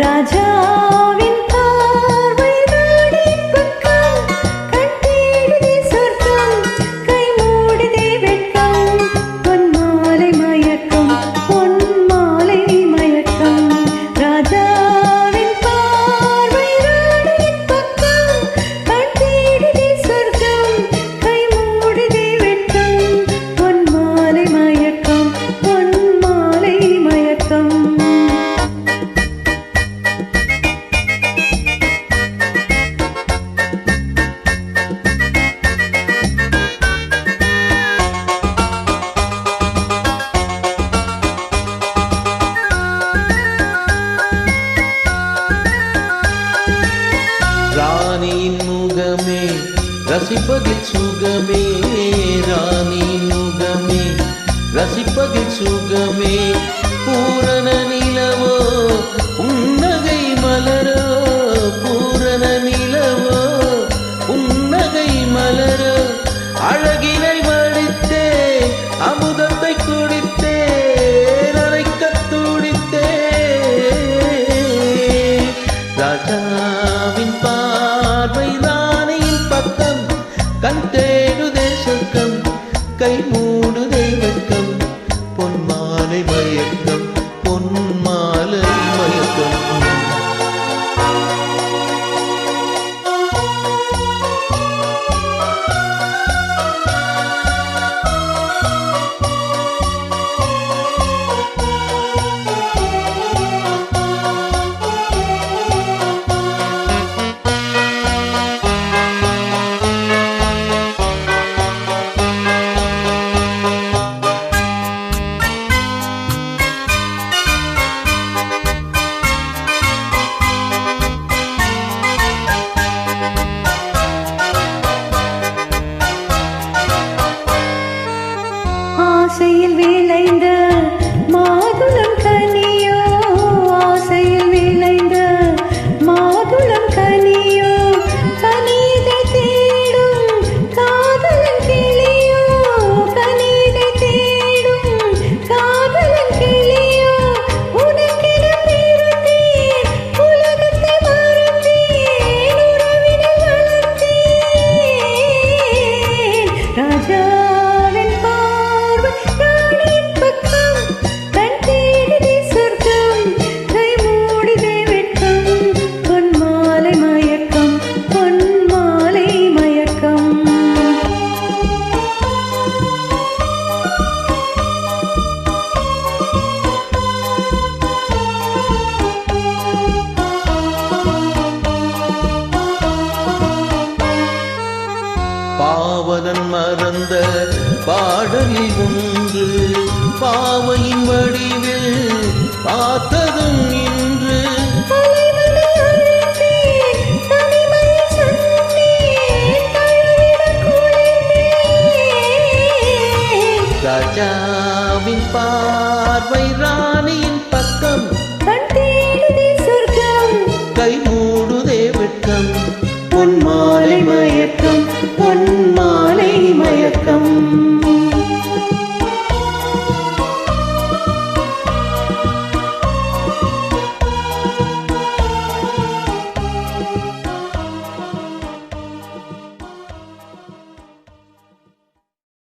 ராஜாவின் பார்வை ராணியின் பக்கம், கட்டேடுதே சொர்க்கம், கை மூடுதே வெட்கம், பொன்மாலை மயக்கம், பொன்மாலை மயக்கம். ராஜாவின் பார்வை ராணியின் பக்கம், கட்டேடுதே சொர்க்கம், கை மூடுதே வெட்கம், பொன்மாலை மயக்கம், பொன்மாலை மயக்கம். ராணியின் முகமே ரசிப்பதில் சுகமே, ராணியின் முகமே ரசிப்பதில் சுகமே. பூரண நிலவோ புன்னகை மலரோ, பூரண நிலவோ புன்னகை மலரோ. அழகினை வடித்தே அமுதத்தை குடித்தே நரைக்க துடித்தே. ராஜாவின் பார்வை ராணியின் பக்கம், கண் தேடுதே சொர்க்கம், கை மூடுதே வெட்கம், பொன்மாலை மயக்கம், பொன்மாலை மயக்கம். ஆசையில் விளைந்த மாதுளம் கனியோ, ஆசையில் விளைந்த மாதுளம் கனியோ, கனிதை தேடும் காதலன் கிளியோ, கனிதை தேடும் காதலன் கிளியோ. உனக்கென பிறந்தேன், உலகத்தை மறந்தேன், உறவினை வளர்த்தேன். ராஜாவின் பார்வை ராணியின் பக்கம், கண் தேடுதே சொர்க்கம், கை மூடுதே வெட்கம், பொன்மாலை மயக்கம், பொன்மாலை மயக்கம். பாவலன் மறந்த பாடலில் ஒன்று, பாவையின் வடிவில் பார்த்ததும் இன்று. தலைவனை அழைத்தேன், தனிமையில் சொன்னேன், தழுவிடக் குழைந்தேன். ராஜாவின் பார்வை ராணியின் பக்கம், கண் தேடுதே சொர்க்கம், கை மூடுதே வெட்கம், பொன்மாலை மயக்கம்.